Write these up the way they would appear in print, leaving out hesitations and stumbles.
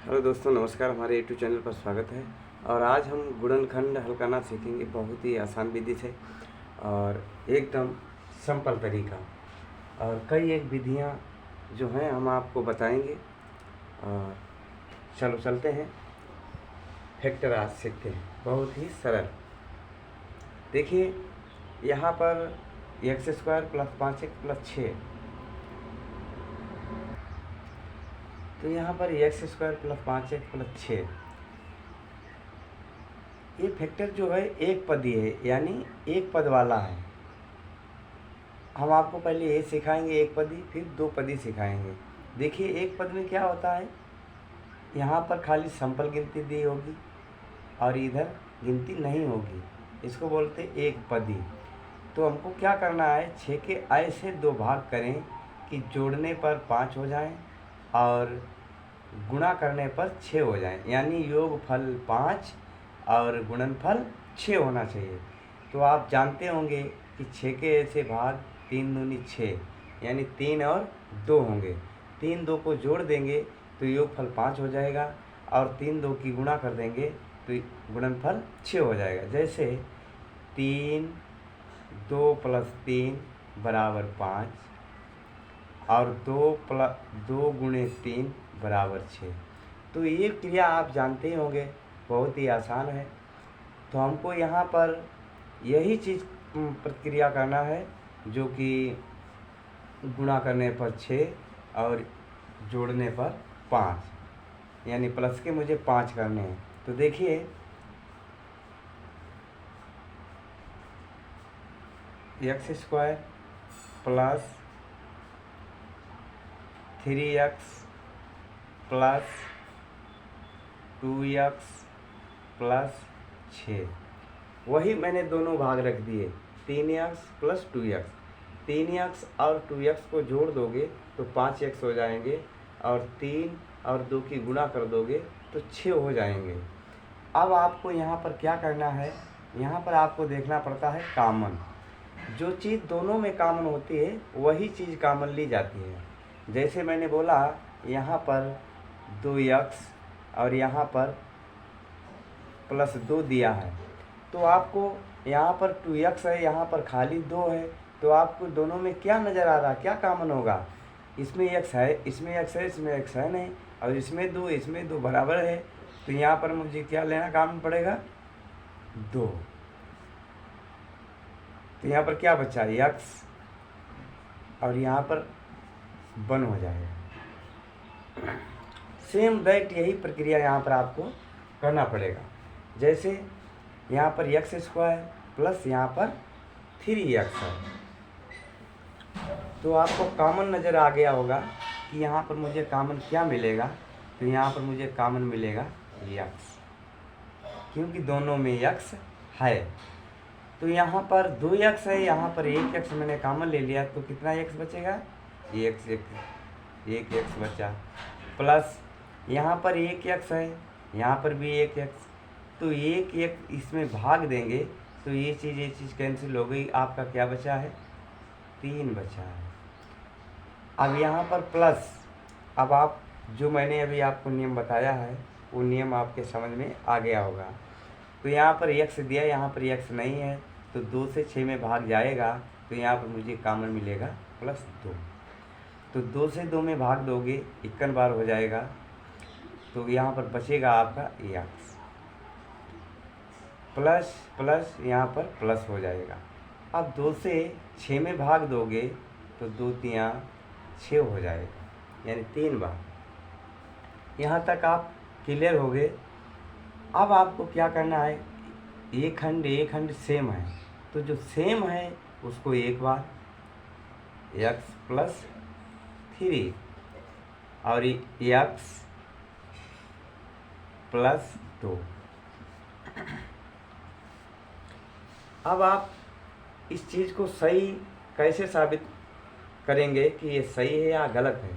Hello दोस्तों, नमस्कार। हमारे यूट्यूब चैनल पर स्वागत है। और आज हम गुणनखंड हल्काना सीखेंगे बहुत ही आसान विधि से और एकदम सिंपल तरीका। और कई एक विधियां जो हैं हम आपको बताएंगे। और चलो चलते हैं, फैक्टर आज सीखते हैं। बहुत ही सरल। देखिए, यहाँ पर x square plus 5x plus 6, तो यहाँ पर x square plus 5x plus 6, ये फैक्टर जो है एक पदी है, यानी एक पद वाला है। हम आपको पहले ये सिखाएंगे एक पदी, फिर दो पदी सिखाएंगे। देखिए, एक पद में क्या होता है, यहाँ पर खाली सिंपल गिनती दी होगी और इधर गिनती नहीं होगी। इसको बोलते एक पदी। तो हमको क्या करना है, 6 के ऐसे दो भाग करें कि जोड़ने पर 5 हो जाएं और गुणा करने पर 6 हो जाएं, यानी योगफल 5 और गुणनफल 6 होना चाहिए। तो आप जानते होंगे कि 6 के ऐसे भाग 3 दूनी 6, यानी 3 और 2 होंगे। 3 2 को जोड़ देंगे तो योगफल 5 हो जाएगा और 3 2 की गुणा कर देंगे तो गुणनफल 6 हो जाएगा। जैसे 3 2 प्लस 3 बराबर 5 और 2 गुणे 3 बराबर 6। तो ये क्रिया आप जानते ही होंगे, बहुत ही आसान है। तो हमको यहाँ पर यही चीज़ प्रक्रिया करना है, जो कि गुणा करने पर 6 और जोड़ने पर 5, यानी प्लस के मुझे 5 करने हैं। तो देखिए, x square plus 3x plus 2x plus 6, वही मैंने दोनों भाग रख दिए। 3x प्लस 2x, 3x और 2x को जोड़ दोगे तो 5x हो जाएंगे और 3 और 2 की गुणा कर दोगे तो 6 हो जाएंगे। अब आपको यहाँ पर क्या करना है, यहाँ पर आपको देखना पड़ता है कॉमन। जो चीज़ दोनों में कॉमन होती है वही चीज़ कॉमन ली जाती है। जैसे मैंने बोला, यहाँ पर 2x और यहाँ पर प्लस 2 दिया है, तो आपको यहाँ पर 2x है, यहाँ पर खाली 2 है, तो आपको दोनों में क्या नज़र आ रहा, क्या कॉमन होगा? इसमें x है, इसमें x है, इसमें x है नहीं, और इसमें 2 बराबर है। तो यहाँ पर मुझे क्या लेना कॉमन पड़ेगा? 2। तो यहाँ पर क्या बचा? x, और यहाँ पर 1 हो जाएगा। सेम दैट यही प्रक्रिया यहाँ पर आपको करना पड़ेगा। जैसे यहाँ पर एक्स स्क्वायर प्लस यहाँ पर 3x है, तो आपको कॉमन नज़र आ गया होगा कि यहाँ पर मुझे कॉमन क्या मिलेगा। तो यहाँ पर मुझे कॉमन मिलेगा x, क्योंकि दोनों में x है। तो यहाँ पर 2x है, यहाँ पर 1x मैंने कॉमन ले लिया, तो कितना x बचेगा? 1x बचा। प्लस यहाँ पर 1x है, यहाँ पर भी 1x, तो 1 इसमें भाग देंगे तो ये चीज़ कैंसिल हो गई। आपका क्या बचा है? 3 बचा है। अब यहाँ पर प्लस, अब आप जो मैंने अभी आपको नियम बताया है वो नियम आपके समझ में आ गया होगा। तो यहाँ पर x दिया, यहाँ पर x नहीं है, तो 2 से 6 में भाग जाएगा, तो यहाँ पर मुझे कॉमन मिलेगा +2। तो 2 से 2 में भाग दोगे 51 बार हो जाएगा, तो यहाँ पर बचेगा आपका x, प्लस प्लस यहाँ पर प्लस हो जाएगा। अब 2 से 6 में भाग दोगे तो 2 तियाँ 6 हो जाएगा, यानी 3 बार। यहाँ तक आप क्लियर हो गए। अब आपको क्या करना है, एक खंड सेम है, तो जो सेम है उसको एक बार x प्लस 3 और x प्लस 2। अब आप इस चीज़ को सही कैसे साबित करेंगे कि ये सही है या गलत है?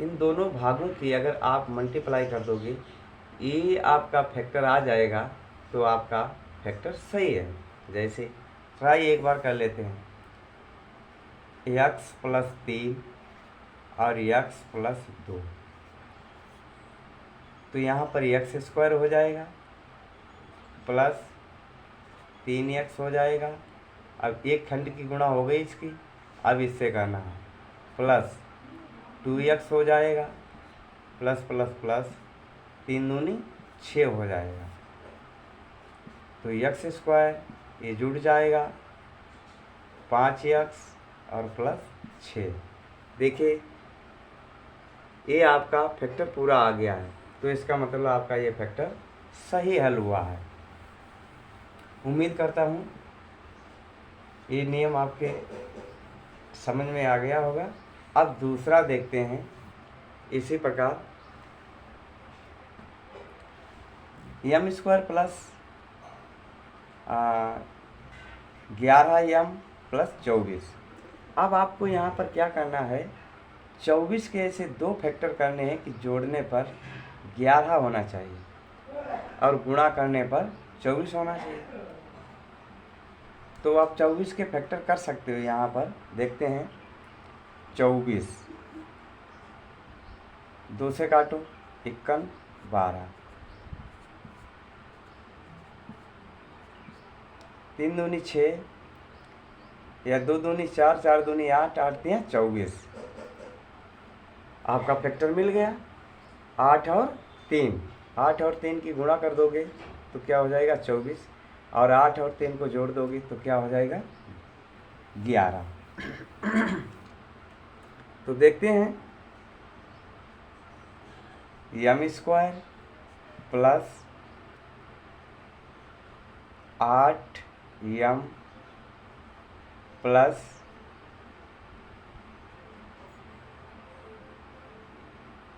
इन दोनों भागों की अगर आप मल्टीप्लाई कर दोगे, ये आपका फैक्टर आ जाएगा, तो आपका फैक्टर सही है। जैसे ट्राई एक बार कर लेते हैं, x प्लस 3 और x प्लस 2। तो यहाँ पर एक्स स्क्वायर हो जाएगा प्लस 3x हो जाएगा। अब एक खंड की गुणा हो गई इसकी, अब इससे करना है प्लस 2x हो जाएगा प्लस प्लस प्लस 3 दूनी 6 हो जाएगा। तो एक्स स्क्वायर ये जुड़ जाएगा 5x और प्लस 6। देखिए ये आपका फैक्टर पूरा आ गया है, तो इसका मतलब आपका ये फैक्टर सही हल हुआ है। उम्मीद करता हूँ ये नियम आपके समझ में आ गया होगा। अब दूसरा देखते हैं इसी प्रकार M square plus 11m plus 24। अब आपको यहाँ पर क्या करना है, 24 के ऐसे दो फैक्टर करने हैं कि जोड़ने पर 11 होना चाहिए और गुणा करने पर 24 होना चाहिए। तो आप 24 के फैक्टर कर सकते हो। यहाँ पर देखते हैं 24 2 से काटो 51 12 3 दूनी 6 या 2 दूनी 4 4 दूनी 8 8 3 24। आपका फैक्टर मिल गया 8 और 3। 8 और 3 की गुणा कर दोगे तो क्या हो जाएगा 24, और 8 और 3 को जोड़ दोगे तो क्या हो जाएगा 11। तो देखते हैं m square plus 8m plus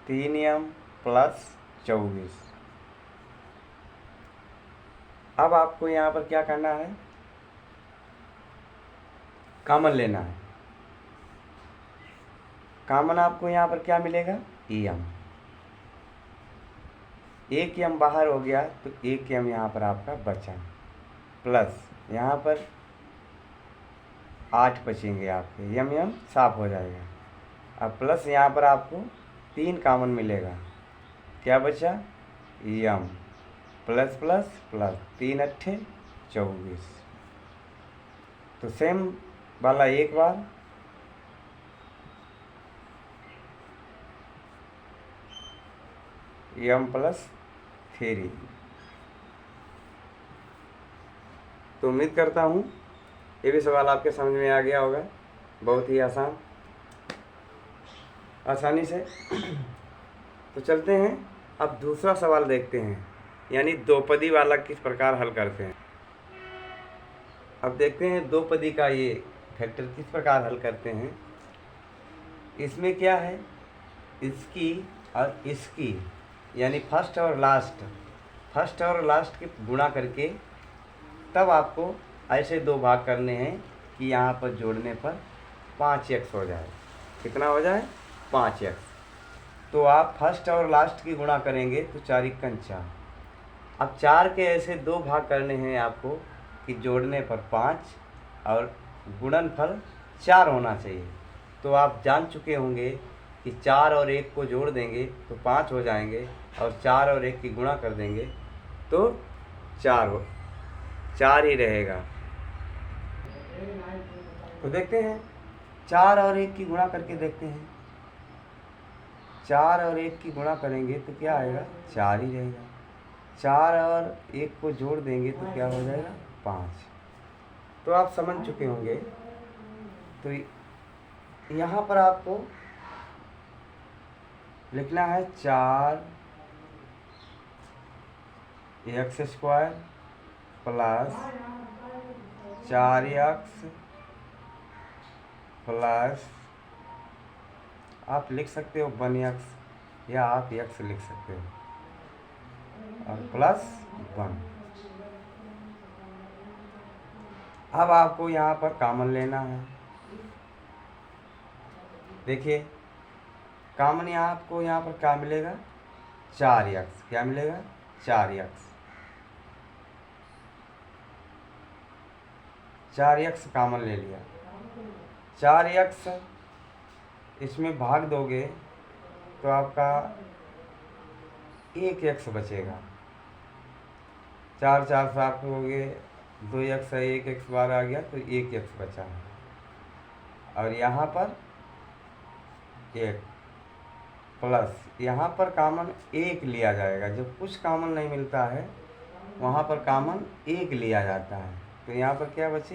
3m plus 24। अब आपको यहाँ पर क्या करना है, कॉमन लेना है। कॉमन आपको यहाँ पर क्या मिलेगा em। एक m बाहर हो गया तो एक m यहाँ पर आपका बचा, प्लस यहाँ पर 8 बचेंगे आपके, m साफ हो जाएगा। अब प्लस यहाँ पर आपको 3 कॉमन मिलेगा, क्या बचा m प्लस प्लस प्लस 3 अट्ठे 24। तो सेम वाला एक बार m प्लस 3। तो उम्मीद करता हूँ ये भी सवाल आपके समझ में आ गया होगा, बहुत ही आसानी से। तो चलते हैं अब दूसरा सवाल देखते हैं, यानी दोपदी वाला किस प्रकार हल करते हैं। अब देखते हैं दोपदी का ये फैक्टर किस प्रकार हल करते हैं। इसमें क्या है, इसकी और इसकी यानी फर्स्ट और लास्ट के गुणा करके तब आपको ऐसे दो भाग करने हैं कि यहाँ पर जोड़ने पर 5x हो जाए। कितना हो जाए 5x। तो आप फर्स्ट और लास्ट की गुणा करेंगे तो 4 × 4। अब 4 के ऐसे दो भाग करने हैं आपको कि जोड़ने पर 5 और गुणनफल 4 होना चाहिए। तो आप जान चुके होंगे कि 4 और 1 को जोड़ देंगे तो 5 हो जाएंगे, और 4 और 1 की गुणा कर देंगे तो 4 ही रहेगा। तो देखते हैं 4 और 1 की गुणा करके देखते हैं। 4 और 1 की गुणा करेंगे तो क्या आएगा 4 ही रहेगा। 4 और 1 को जोड़ देंगे तो क्या हो जाएगा 5। तो आप समझ चुके होंगे। तो यहाँ पर आपको लिखना है 4x² प्लस 4x प्लस आप लिख सकते हो 1x, या आप x लिख सकते हो, और प्लस 1। अब आपको यहाँ पर कॉमन लेना है। देखिए कॉमन आपको यहाँ पर क्या मिलेगा 4x। क्या मिलेगा 4x। 4x कॉमन ले लिया। 4x इसमें भाग दोगे तो आपका एक एक्स बचेगा। 4 4 सात हो गए, 2 एक्स है, एक एक्स बार आ गया तो एक एक्स बचा है। और यहाँ पर एक प्लस, यहाँ पर कॉमन एक लिया जाएगा। जब कुछ कॉमन नहीं मिलता है वहाँ पर कॉमन एक लिया जाता है। तो यहाँ पर क्या बचे,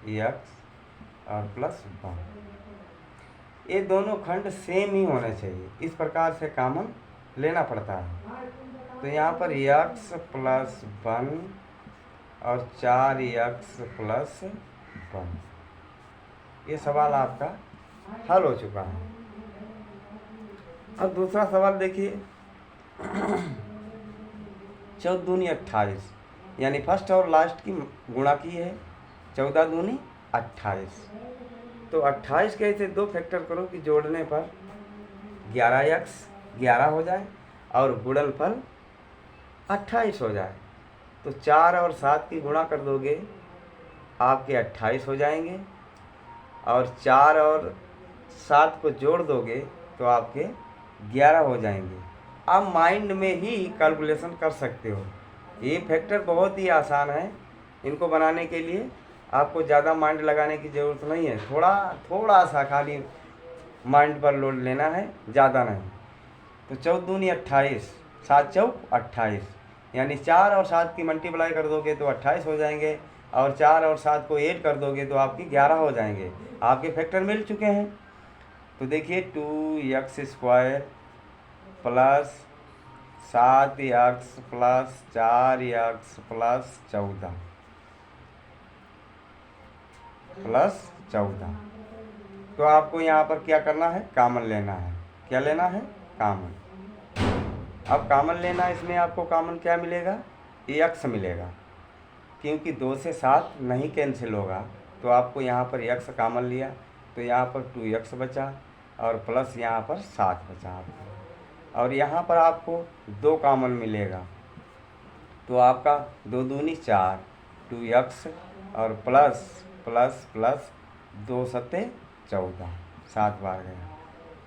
एक्स और प्लस 1। ये दोनों खंड सेम ही होने चाहिए, इस प्रकार से कॉमन लेना पड़ता है। तो यहाँ पर एक्स प्लस 1 और 4x प्लस 1, ये सवाल आपका हल हो चुका है। अब दूसरा सवाल देखिए, 14 दूनी 28, यानी फर्स्ट और लास्ट की गुणा की है। 14 दूनी 28, तो 28 के ऐसे दो फैक्टर करो कि जोड़ने पर 11x 11 हो जाए और गुणनफल 28 हो जाए। तो 4 और 7 की गुणा कर दोगे आपके 28 हो जाएंगे, और 4 और 7 को जोड़ दोगे तो आपके 11 हो जाएंगे। आप माइंड में ही कैलकुलेशन कर सकते हो। ये फैक्टर बहुत ही आसान है, इनको बनाने के लिए आपको ज़्यादा माइंड लगाने की ज़रूरत नहीं है। थोड़ा सा खाली माइंड पर लोड लेना है, ज़्यादा नहीं। तो 14 दूनी 28, 7 चौक 28, यानी 4 और 7 की मल्टीप्लाई कर दोगे तो 28 हो जाएंगे, और 4 और 7 को ऐड कर दोगे तो आपकी 11 हो जाएंगे। आपके फैक्टर मिल चुके हैं। तो देखिए 2x² plus 7x plus 4x plus 14 plus 14। तो आपको यहाँ पर क्या करना है, कॉमन लेना है। क्या लेना है, कॉमन। अब कॉमन लेना, इसमें आपको कॉमन क्या मिलेगा, x मिलेगा, क्योंकि 2 से 7 नहीं कैंसिल होगा। तो आपको यहाँ पर x कॉमन लिया तो यहाँ पर 2x बचा और प्लस यहाँ पर 7 बचा आपको। और यहाँ पर आपको 2 कॉमन मिलेगा तो आपका 2 दूनी 4, 2x और प्लस प्लस प्लस 2 सत्ते 14, 7 बार गया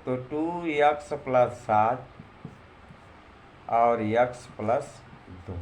तो 2x प्लस 7 और x प्लस 2।